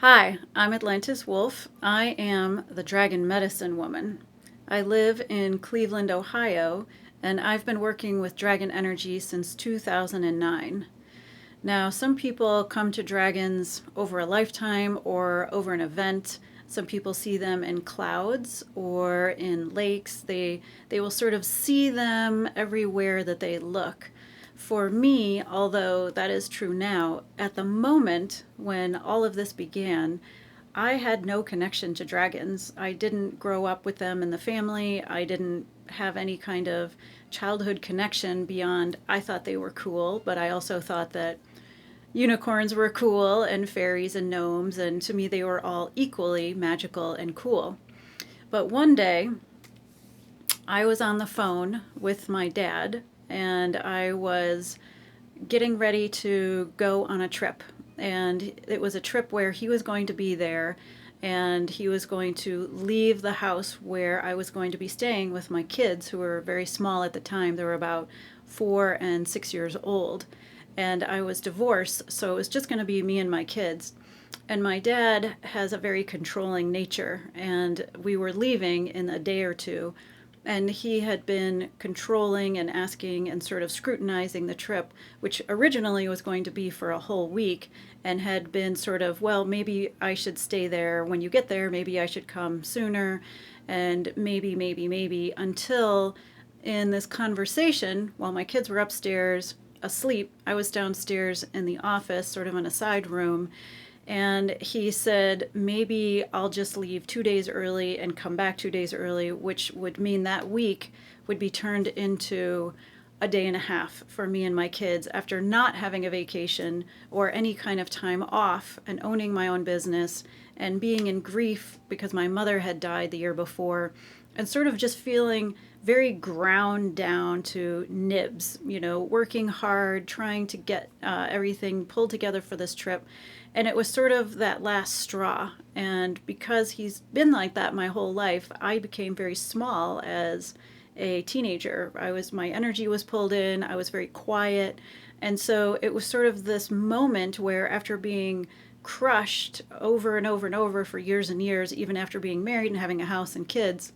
Hi, I'm Atlantis Wolf. I am the Dragon Medicine Woman. I live in Cleveland, Ohio, and I've been working with dragon energy since 2009. Now, some people come to dragons over a lifetime or over an event. Some people see them in clouds or in lakes. They will sort of see them everywhere that they look. For me, although that is true now, at the moment when all of this began, I had no connection to dragons. I didn't grow up with them in the family. I didn't have any kind of childhood connection beyond I thought they were cool, but I also thought that unicorns were cool and fairies and gnomes, and to me they were all equally magical and cool. But one day I was on the phone with my dad and I was getting ready to go on a trip. And it was a trip where he was going to be there and he was going to leave the house where I was going to be staying with my kids, who were very small at the time. They were about 4 and 6 years old. And I was divorced, so it was just going to be me and my kids. And my dad has a very controlling nature, and we were leaving in a day or two, and he had been controlling and asking and sort of scrutinizing the trip, which originally was going to be for a whole week, and had been sort of, well, maybe I should stay there when you get there, maybe I should come sooner, and maybe, until in this conversation, while my kids were upstairs asleep, I was downstairs in the office, sort of in a side room, and he said, maybe I'll just leave 2 days early and come back 2 days early, which would mean that week would be turned into a day and a half for me and my kids after not having a vacation or any kind of time off and owning my own business and being in grief because my mother had died the year before and sort of just feeling very ground down to nibs, working hard, trying to get everything pulled together for this trip. And it was sort of that last straw. And because he's been like that my whole life, I became very small as a teenager. My energy was pulled in, I was very quiet. And so it was sort of this moment where, after being crushed over and over and over for years and years, even after being married and having a house and kids,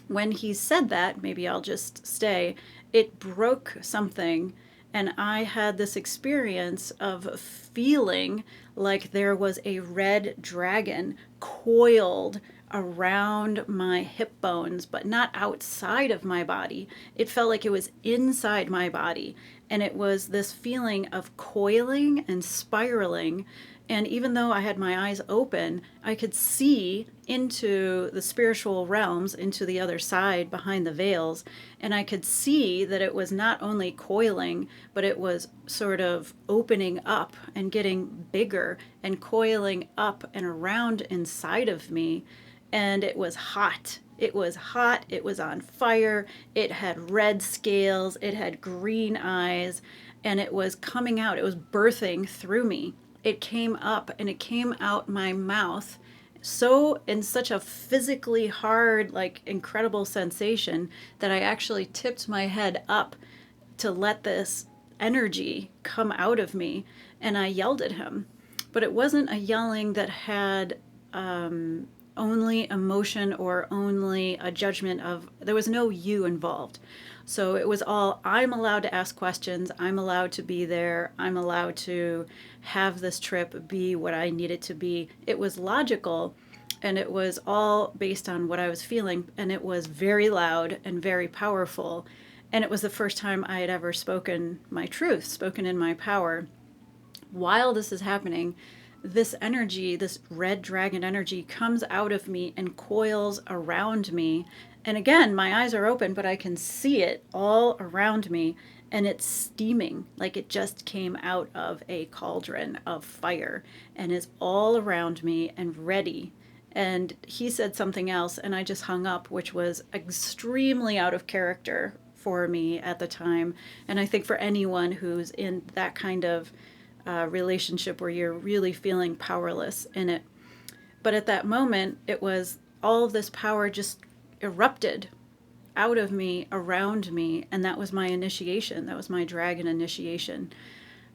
when he said that, maybe I'll just stay, it broke something. And I had this experience of feeling like there was a red dragon coiled around my hip bones, but not outside of my body. It felt like it was inside my body. And it was this feeling of coiling and spiraling. And even though I had my eyes open, I could see into the spiritual realms, into the other side behind the veils. And I could see that it was not only coiling, but it was sort of opening up and getting bigger and coiling up and around inside of me. And it was hot. It was hot. It was on fire. It had red scales. It had green eyes. And it was coming out. It was birthing through me. It came up and it came out my mouth so in such a physically hard, like incredible sensation that I actually tipped my head up to let this energy come out of me, and I yelled at him. But it wasn't a yelling that had only emotion or only a judgment of, there was no you involved. So it was all, I'm allowed to ask questions, I'm allowed to be there, I'm allowed to have this trip be what I need it to be. It was logical, and it was all based on what I was feeling, and it was very loud and very powerful. And it was the first time I had ever spoken my truth, spoken in my power. While this is happening, this energy, this red dragon energy, comes out of me and coils around me. And again, my eyes are open, but I can see it all around me. And it's steaming like it just came out of a cauldron of fire and is all around me and ready. And he said something else, and I just hung up, which was extremely out of character for me at the time. And I think for anyone who's in that kind of relationship where you're really feeling powerless in it. But at that moment, it was all of this power just erupted out of me, around me, and that was my initiation. That was my dragon initiation.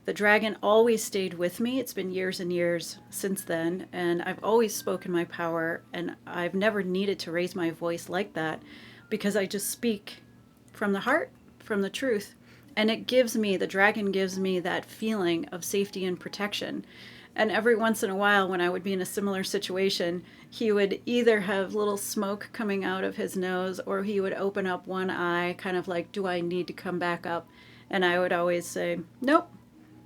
The dragon always stayed with me. It's been years and years since then, and I've always spoken my power, and I've never needed to raise my voice like that because I just speak from the heart, from the truth. And the dragon gives me that feeling of safety and protection. And every once in a while, when I would be in a similar situation, he would either have little smoke coming out of his nose or he would open up one eye, kind of like, do I need to come back up? And I would always say, nope,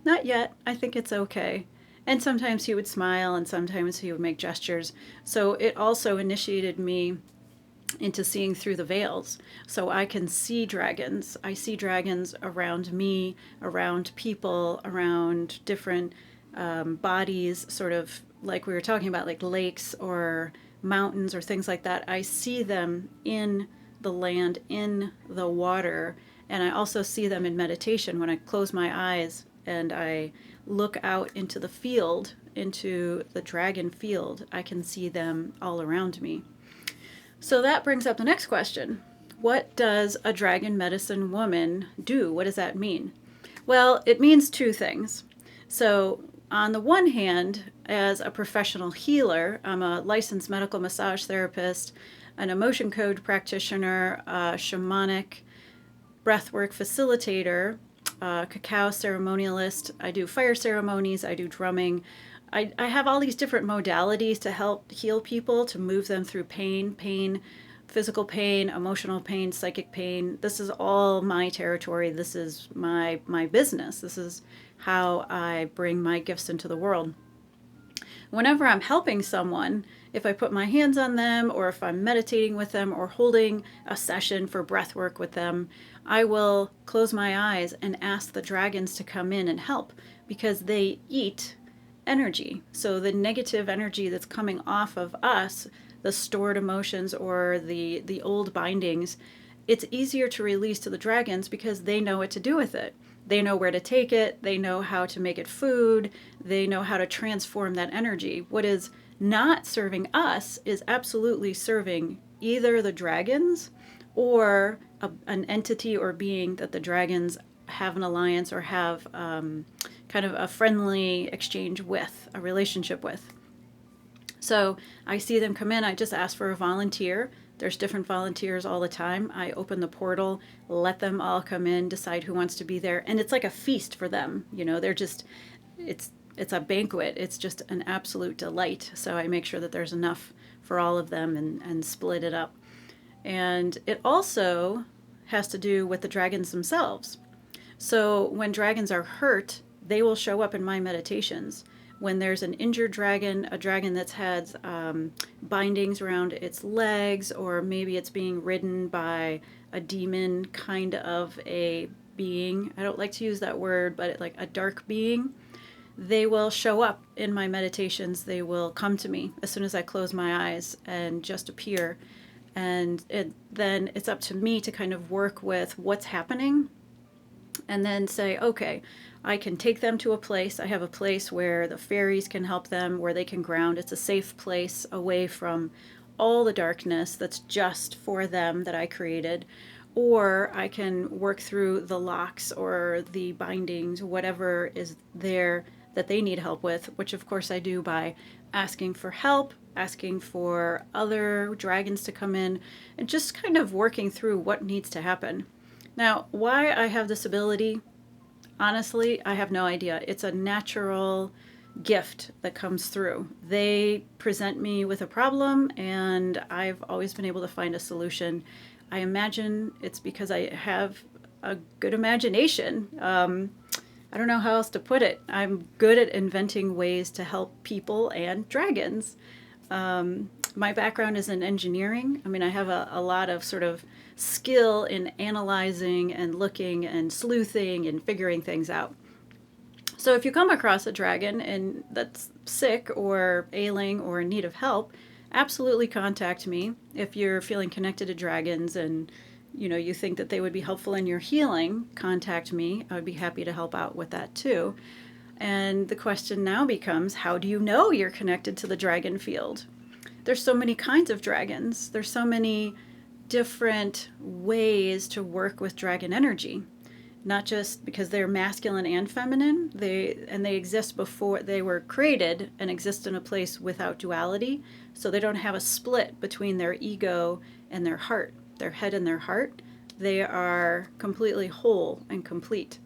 not yet. I think it's okay. And sometimes he would smile and sometimes he would make gestures. So it also initiated me into seeing through the veils. So I can see dragons. I see dragons around me, around people, around different bodies, sort of like we were talking about, like lakes or mountains or things like that. I see them in the land, in the water, and I also see them in meditation when I close my eyes and I look out into the field, into the dragon field. I can see them all around me. So that brings up the next question. What does a dragon medicine woman do? What does that mean? Well, it means two things. So on the one hand, as a professional healer, I'm a licensed medical massage therapist, an emotion code practitioner, a shamanic breathwork facilitator, a cacao ceremonialist. I do fire ceremonies, I do drumming. I have all these different modalities to help heal people, to move them through pain, physical pain, emotional pain, psychic pain. This is all my territory. This is my business. This is how I bring my gifts into the world. Whenever I'm helping someone, if I put my hands on them or if I'm meditating with them or holding a session for breath work with them, I will close my eyes and ask the dragons to come in and help because they eat energy. So the negative energy that's coming off of us, the stored emotions or the old bindings, it's easier to release to the dragons because they know what to do with it. They know where to take it. They know how to make it food. They know how to transform that energy. What is not serving us is absolutely serving either the dragons or an entity or being that the dragons have an alliance or have kind of a friendly exchange with, a relationship with. So I see them come in. I just ask for a volunteer. There's different volunteers all the time. I open the portal, let them all come in, decide who wants to be there. And it's like a feast for them. You know, they're just, it's a banquet. It's just an absolute delight. So I make sure that there's enough for all of them and split it up. And it also has to do with the dragons themselves. So when dragons are hurt, they will show up in my meditations. When there's an injured dragon, a dragon that's had bindings around its legs, or maybe it's being ridden by a demon kind of a being. I don't like to use that word, but like a dark being. They will show up in my meditations. They will come to me as soon as I close my eyes and just appear. And then it's up to me to kind of work with what's happening and then say, okay, I can take them to a place. I have a place where the fairies can help them, where they can ground. It's a safe place away from all the darkness that's just for them that I created. Or I can work through the locks or the bindings, whatever is there that they need help with, which of course I do by asking for help, asking for other dragons to come in, and just kind of working through what needs to happen. Now, why I have this ability, honestly, I have no idea. It's a natural gift that comes through. They present me with a problem, and I've always been able to find a solution. I imagine it's because I have a good imagination. I don't know how else to put it. I'm good at inventing ways to help people and dragons. My background is in engineering. I mean, I have a lot of sort of skill in analyzing and looking and sleuthing and figuring things out. So if you come across a dragon and that's sick or ailing or in need of help, absolutely contact me. If you're feeling connected to dragons and you think that they would be helpful in your healing, contact me. I would be happy to help out with that too. And the question now becomes, how do you know you're connected to the dragon field? There's so many kinds of dragons. There's so many different ways to work with dragon energy. not just because they're masculine and feminine. They exist before they were created and exist in a place without duality. So they don't have a split between their ego and their heart, their head and their heart. They are completely whole and complete,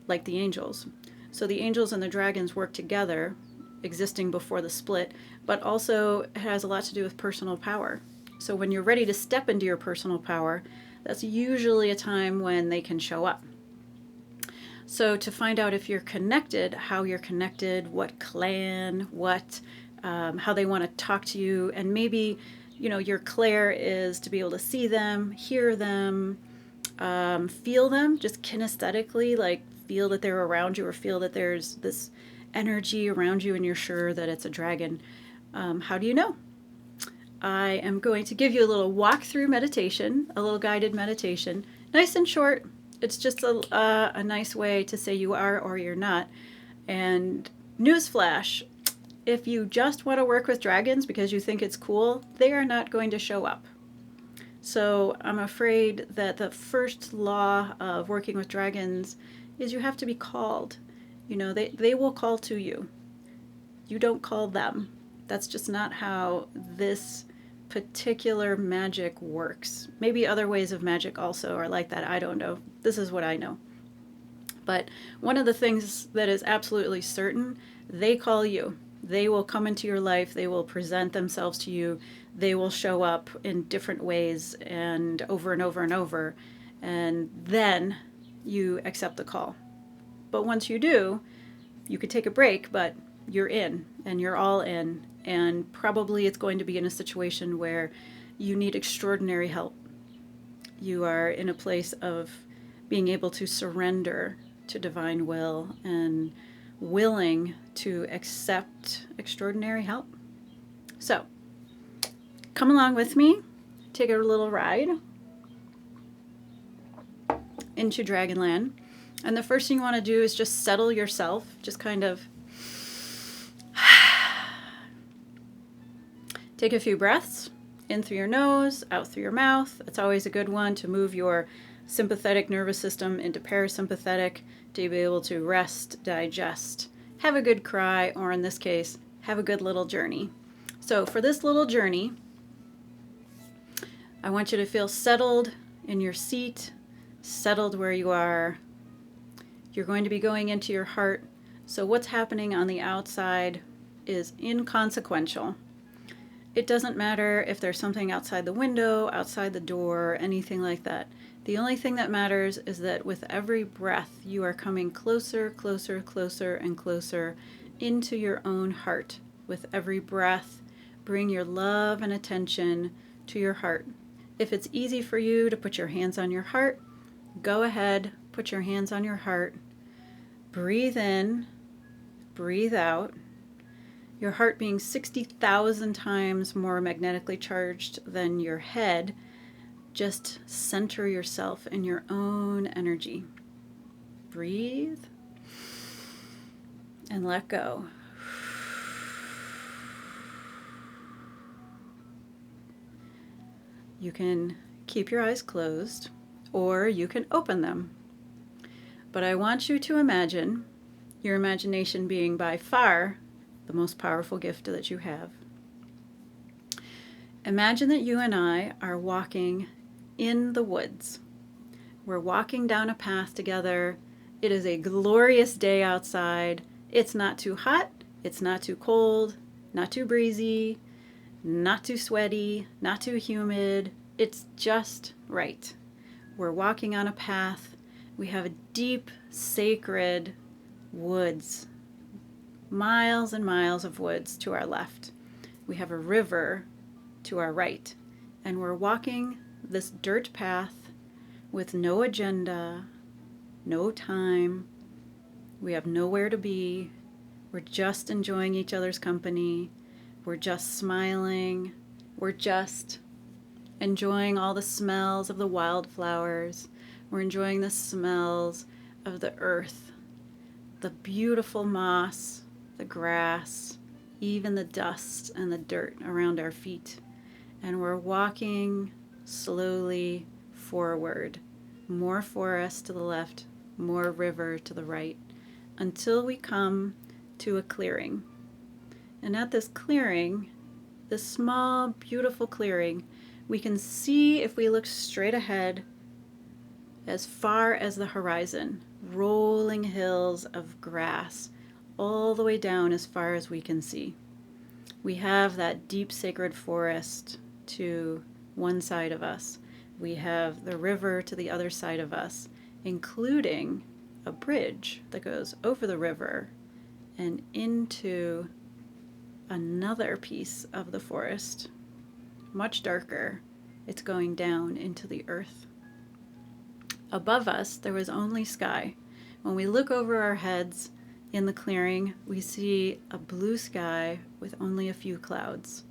like the angels. So the angels and the dragons work together, existing before the split, but also it has a lot to do with personal power. So when you're ready to step into your personal power, that's usually a time when they can show up. So to find out if you're connected, how you're connected, what clan, how they want to talk to you, and maybe, your clair is to be able to see them, hear them, feel them, just kinesthetically, like feel that they're around you or feel that there's this energy around you and you're sure that it's a dragon. How do you know? I am going to give you a little walkthrough meditation, a little guided meditation, nice and short. It's just a nice way to say you are or you're not. And newsflash, if you just want to work with dragons because you think it's cool, they are not going to show up. So I'm afraid that the first law of working with dragons is you have to be called. They will call to you. You don't call them. That's just not how this particular magic works. Maybe other ways of magic also are like that. I don't know. This is what I know. But one of the things that is absolutely certain, they call you. They will come into your life. They will present themselves to you. They will show up in different ways and over and over and over. And then you accept the call. But once you do, you could take a break, but you're in and you're all in. And probably it's going to be in a situation where you need extraordinary help. You are in a place of being able to surrender to divine will and willing to accept extraordinary help. So, come along with me, take a little ride into Dragonland. And the first thing you want to do is just settle yourself, just kind of take a few breaths in through your nose, out through your mouth. It's always a good one to move your sympathetic nervous system into parasympathetic to be able to rest, digest, have a good cry, or in this case, have a good little journey. So for this little journey, I want you to feel settled in your seat, settled where you are. You're going to be going into your heart. So what's happening on the outside is inconsequential. It doesn't matter if there's something outside the window, outside the door, anything like that. The only thing that matters is that with every breath, you are coming closer, closer, closer, and closer into your own heart. With every breath, bring your love and attention to your heart. If it's easy for you to put your hands on your heart, go ahead, put your hands on your heart. Breathe in, breathe out. Your heart being 60,000 times more magnetically charged than your head, just center yourself in your own energy. Breathe and let go. You can keep your eyes closed or you can open them. But I want you to imagine your imagination being by far the most powerful gift that you have. Imagine that you and I are walking in the woods. We're walking down a path together. It is a glorious day outside. It's not too hot. It's not too cold. Not too breezy. Not too sweaty. Not too humid. It's just right. We're walking on a path. We have a deep, sacred woods. Miles and miles of woods to our left. We have a river to our right. And we're walking this dirt path with no agenda, no time. We have nowhere to be. We're just enjoying each other's company. We're just smiling. We're just enjoying all the smells of the wildflowers. We're enjoying the smells of the earth, the beautiful moss, the grass, even the dust and the dirt around our feet. And we're walking slowly forward. More forest to the left, more river to the right, until we come to a clearing. And at this clearing, this small, beautiful clearing, we can see, if we look straight ahead, as far as the horizon, rolling hills of grass, all the way down as far as we can see. We have that deep sacred forest to one side of us. We have the river to the other side of us, including a bridge that goes over the river and into another piece of the forest, much darker. It's going down into the earth. Above us, there was only sky. When we look over our heads in the clearing, we see a blue sky with only a few clouds.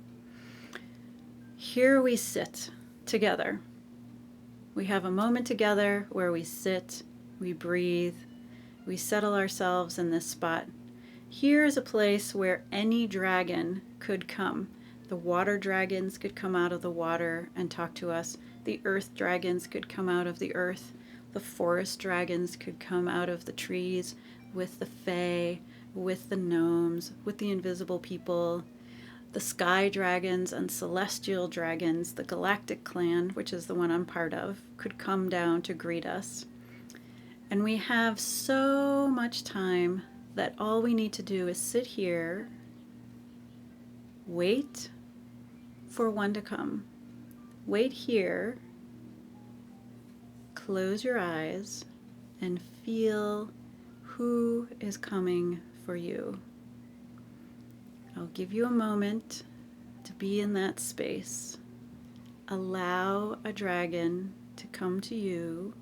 Here we sit together. We have a moment together where we sit, we breathe, we settle ourselves in this spot. Here is a place where any dragon could come. The water dragons could come out of the water and talk to us. The earth dragons could come out of the earth. The forest dragons could come out of the trees with the fae, with the gnomes, with the invisible people. The sky dragons and celestial dragons, the galactic clan, which is the one I'm part of, could come down to greet us. And we have so much time that all we need to do is sit here, wait for one to come. Wait here, close your eyes, and feel who is coming for you. I'll give you a moment to be in that space. Allow a dragon to come to you,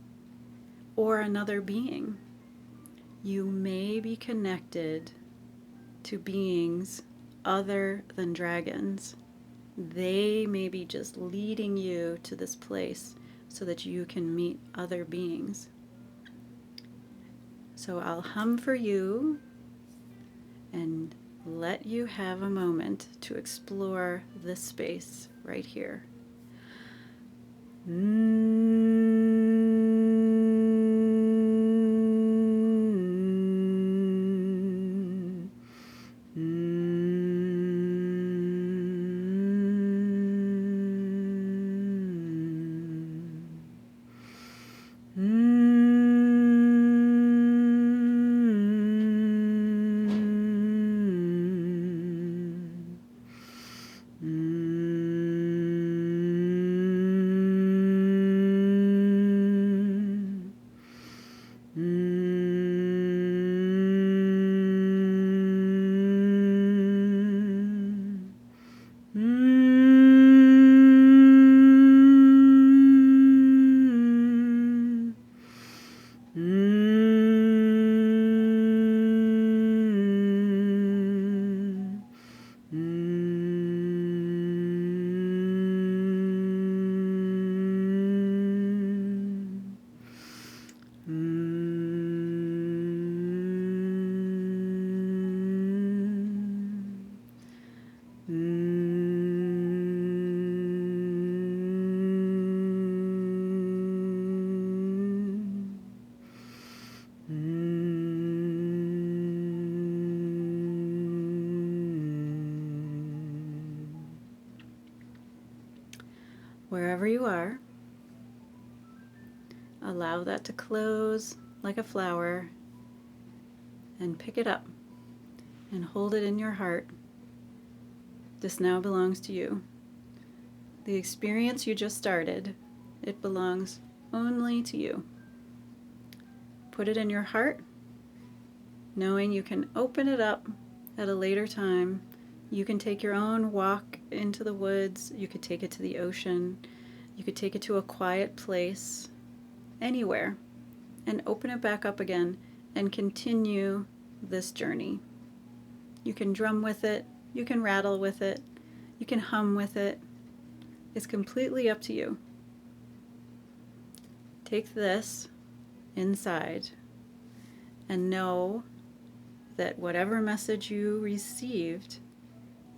or another being. You may be connected to beings other than dragons. They may be just leading you to this place so that you can meet other beings. So I'll hum for you and let you have a moment to explore this space right here. Wherever you are, allow that to close like a flower and pick it up and hold it in your heart. This now belongs to you. The experience you just started, it belongs only to you. Put it in your heart, knowing you can open it up at a later time. You can take your own walk into the woods. You could take it to the ocean. You could take it to a quiet place, anywhere, and open it back up again and continue this journey. You can drum with it. You can rattle with it. You can hum with it. It's completely up to you. Take this inside and know that whatever message you received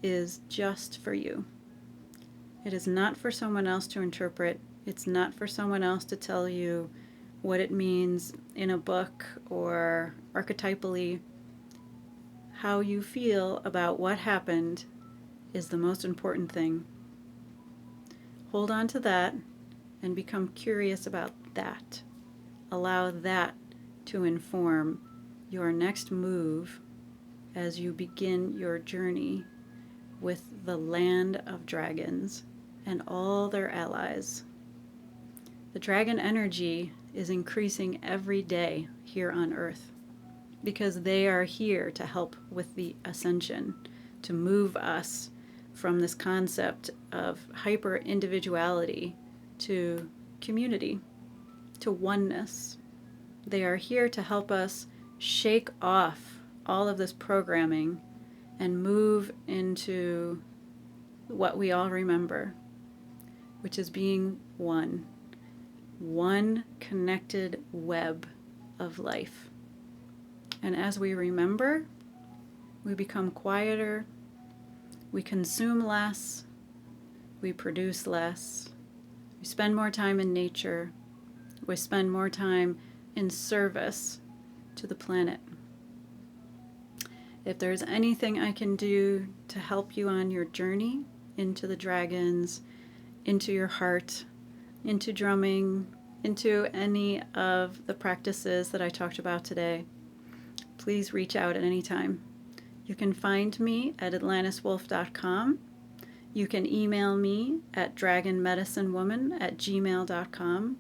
is just for you. It is not for someone else to interpret. It's not for someone else to tell you what it means in a book or archetypally. How you feel about what happened is the most important thing. Hold on to that and become curious about that. Allow that to inform your next move as you begin your journey with the land of dragons and all their allies. The dragon energy is increasing every day here on Earth because they are here to help with the ascension, to move us from this concept of hyper individuality to community, to oneness. They are here to help us shake off all of this programming and move into what we all remember, which is being one connected web of life. And as we remember, we become quieter, we consume less, we produce less, we spend more time in nature, we spend more time in service to the planet. If there's anything I can do to help you on your journey into the dragons, into your heart, into drumming, into any of the practices that I talked about today, please reach out at any time. You can find me at atlantiswolf.com. You can email me at dragonmedicinewoman@gmail.com.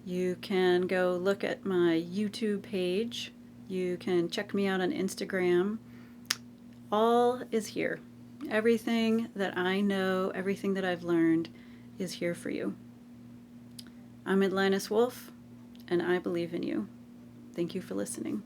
You can go look at my YouTube page. You can check me out on Instagram. All is here. Everything that I know, everything that I've learned is here for you. I'm Atlantis Wolf, and I believe in you. Thank you for listening.